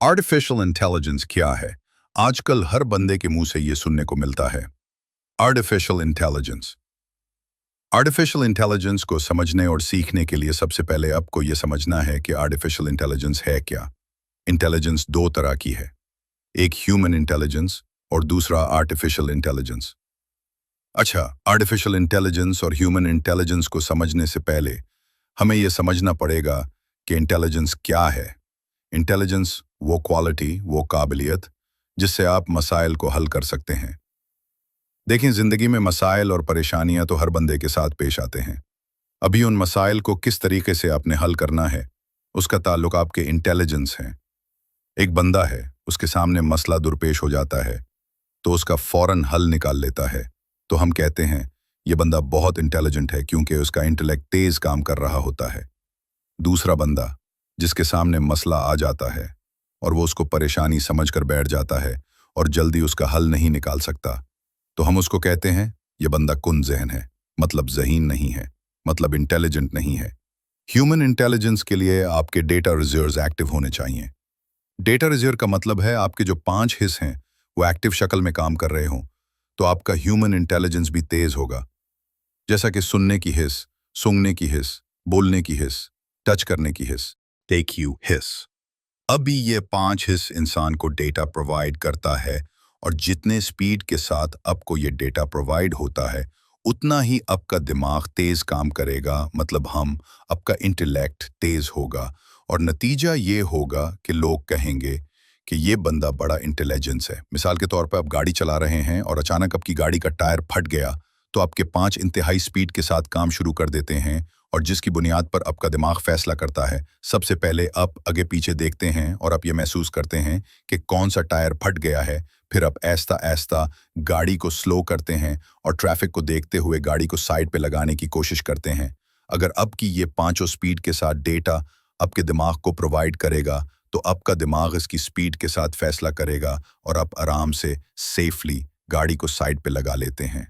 Artificial intelligence क्या है? आजकल हर बंदे के मुंह से ये सुनने को मिलता है। Artificial intelligence. आर्टिफिशियल इंटेलिजेंस को समझने और सीखने के लिए सबसे पहले आपको ये समझना है कि आर्टिफिशियल इंटेलिजेंस है क्या। इंटेलिजेंस दो तरह की है, एक ह्यूमन इंटेलिजेंस और दूसरा आर्टिफिशियल इंटेलिजेंस। अच्छा, आर्टिफिशियल इंटेलिजेंस और ह्यूमन इंटेलिजेंस को समझने से पहले हमें ये समझना पड़ेगा कि इंटेलिजेंस क्या है। इंटेलिजेंस वो क्वालिटी, वो काबिलियत जिससे आप मसाइल को हल कर सकते हैं। देखें, जिंदगी में मसाइल और परेशानियां तो हर बंदे के साथ पेश आते हैं। अभी उन मसाइल को किस तरीके से आपने हल करना है, उसका ताल्लुक आपके इंटेलिजेंस है। एक बंदा है, उसके सामने मसला दुरपेश हो जाता है तो उसका फौरन हल निकाल लेता है, तो हम कहते हैं ये बंदा बहुत इंटेलिजेंट है क्योंकि उसका इंटेलेक्ट तेज काम कर रहा होता है। दूसरा बंदा जिसके सामने मसला आ जाता है और वो उसको परेशानी समझकर बैठ जाता है और जल्दी उसका हल नहीं निकाल सकता, तो हम उसको कहते हैं ये बंदा कुन ज़हन है, मतलब ज़हीन नहीं है, मतलब इंटेलिजेंट नहीं है। ह्यूमन इंटेलिजेंस के लिए आपके डेटा रिजर्व्स एक्टिव होने चाहिए। डेटा रिजर्व का मतलब है आपके जो 5 हिस्स हैं वो एक्टिव शक्ल में काम कर रहे हों, तो आपका ह्यूमन इंटेलिजेंस भी तेज होगा। जैसा कि सुनने की हिस्स, सूंघने की हिस्स, बोलने की हिस्स, टच करने की हिस्स, टेक यू हिस्स। अभी ये 5 हिस्स इंसान को डेटा प्रोवाइड करता है और जितने स्पीड के साथ आपको ये डेटा प्रोवाइड होता है उतना ही आपका दिमाग तेज काम करेगा, मतलब आपका इंटेलेक्ट तेज होगा और नतीजा ये होगा कि लोग कहेंगे कि ये बंदा बड़ा इंटेलिजेंस है। मिसाल के तौर पर आप गाड़ी चला रहे हैं और अचानक आपकी गाड़ी का टायर फट गया, तो आपके 5 इंतहाई स्पीड के साथ काम शुरू कर देते हैं और जिसकी बुनियाद पर आपका दिमाग फैसला करता है। सबसे पहले आप आगे पीछे देखते हैं और आप ये महसूस करते हैं कि कौन सा टायर फट गया है। फिर आप ऐस्ता ऐस्ता गाड़ी को स्लो करते हैं और ट्रैफिक को देखते हुए गाड़ी को साइड पे लगाने की कोशिश करते हैं। अगर आपकी ये 5 स्पीड के साथ डेटा आपके दिमाग को प्रोवाइड करेगा तो आपका दिमाग इसकी स्पीड के साथ फैसला करेगा और आप आराम से सेफली गाड़ी को साइड पे लगा लेते हैं।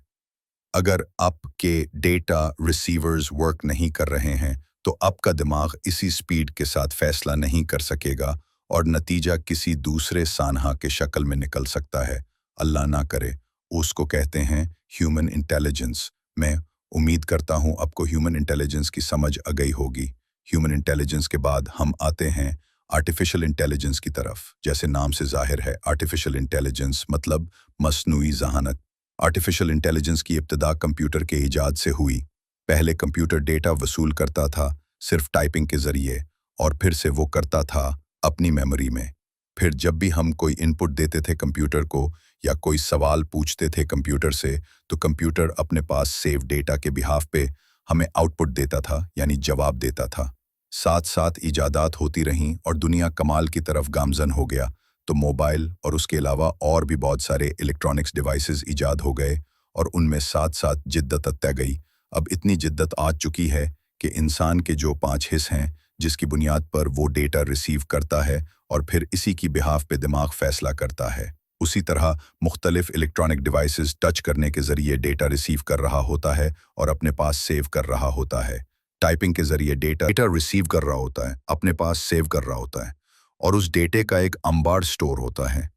अगर आपके डेटा रिसीवर्स वर्क नहीं कर रहे हैं तो आपका दिमाग इसी स्पीड के साथ फैसला नहीं कर सकेगा और नतीजा किसी दूसरे सानहा के शक्ल में निकल सकता है। अल्लाह ना करे। उसको कहते हैं ह्यूमन इंटेलिजेंस। मैं उम्मीद करता हूँ आपको ह्यूमन इंटेलिजेंस की समझ आ गई होगी। ह्यूमन इंटेलिजेंस के बाद हम आते हैं आर्टिफिशियल इंटेलिजेंस की तरफ। जैसे नाम से जाहिर है, आर्टिफिशियल इंटेलिजेंस मतलब मसनूई ज़हानत। आर्टिफिशियल इंटेलिजेंस की इब्तिदा कंप्यूटर के ईजाद से हुई। पहले कंप्यूटर डेटा वसूल करता था सिर्फ टाइपिंग के ज़रिए और फिर से वो करता था अपनी मेमोरी में। फिर जब भी हम कोई इनपुट देते थे कंप्यूटर को या कोई सवाल पूछते थे कंप्यूटर से, तो कंप्यूटर अपने पास सेव डेटा के बिहाफ पे हमें आउटपुट देता था, यानी जवाब देता था। साथ साथ इजादात होती रहीं और दुनिया कमाल की तरफ गामजन हो गया, तो मोबाइल और उसके अलावा और भी बहुत सारे इलेक्ट्रॉनिक्स डिवाइसेस इजाद हो गए और उनमें साथ साथ जिद्दत तय गई। अब इतनी जिद्दत आ चुकी है कि इंसान के जो 5 हिस्स हैं जिसकी बुनियाद पर वो डेटा रिसीव करता है और फिर इसी की बिहाफ पे दिमाग फैसला करता है, उसी तरह मुख्तलिफ इलेक्ट्रॉनिक डिवाइसेस टच करने के ज़रिए डेटा रिसीव कर रहा होता है और अपने पास सेव कर रहा होता है। टाइपिंग के ज़रिए डेटा रिसीव कर रहा होता है, अपने पास सेव कर रहा होता है और उस डेटे का एक अंबार स्टोर होता है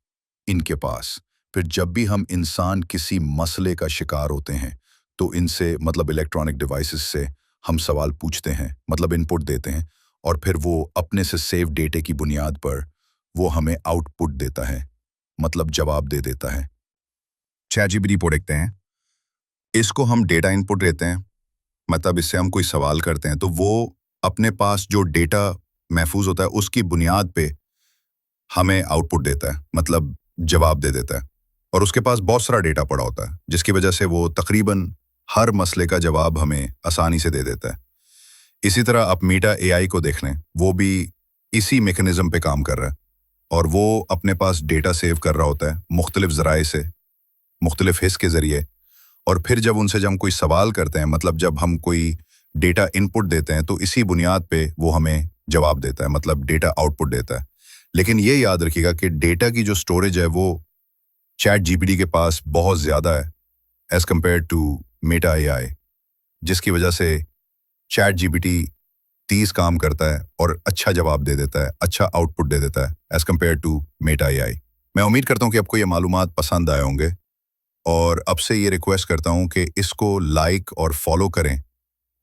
इनके पास। फिर जब भी हम इंसान किसी मसले का शिकार होते हैं तो इनसे, मतलब इलेक्ट्रॉनिक डिवाइसेस से हम सवाल पूछते हैं, मतलब इनपुट देते हैं और फिर वो अपने से सेव डेटे की बुनियाद पर वो हमें आउटपुट देता है, मतलब जवाब दे देता है। ChatGPT को देखते हैं, इसको हम डेटा इनपुट देते हैं, मतलब इससे हम कोई सवाल करते हैं तो वो अपने पास जो डेटा महफूज होता है उसकी बुनियाद पे हमें आउटपुट देता है, मतलब जवाब दे देता है। और उसके पास बहुत सारा डेटा पड़ा होता है जिसकी वजह से वो तकरीबन हर मसले का जवाब हमें आसानी से दे देता है। इसी तरह आप मीटा AI को देख लें, वो भी इसी मैकेनिज्म पे काम कर रहा है और वो अपने पास डेटा सेव कर रहा होता है मुख्तलिफ ज़राए से, मुख्तलिफ हिस्स के ज़रिए। और फिर जब हम कोई सवाल करते हैं, मतलब जब हम कोई डेटा इनपुट देते हैं तो इसी बुनियाद पे वो हमें जवाब देता है, मतलब डेटा आउटपुट देता है। लेकिन ये याद रखिएगा कि डेटा की जो स्टोरेज है वो ChatGPT के पास बहुत ज़्यादा है एज़ कम्पेयर टू मीटा AI, जिसकी वजह से ChatGPT 30 کام کرتا ہے اور اچھا جواب دے دیتا ہے، اچھا آؤٹ پٹ دے دیتا ہے as compare to Meta A آئی۔ میں امید کرتا ہوں کہ آپ کو یہ معلومات پسند آئے ہوں گے، اور اب سے یہ ریکویسٹ کرتا ہوں کہ اس کو لائک اور فالو کریں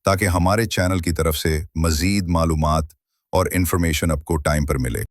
تاکہ ہمارے چینل کی طرف سے مزید معلومات اور انفارمیشن آپ کو ٹائم پر ملے۔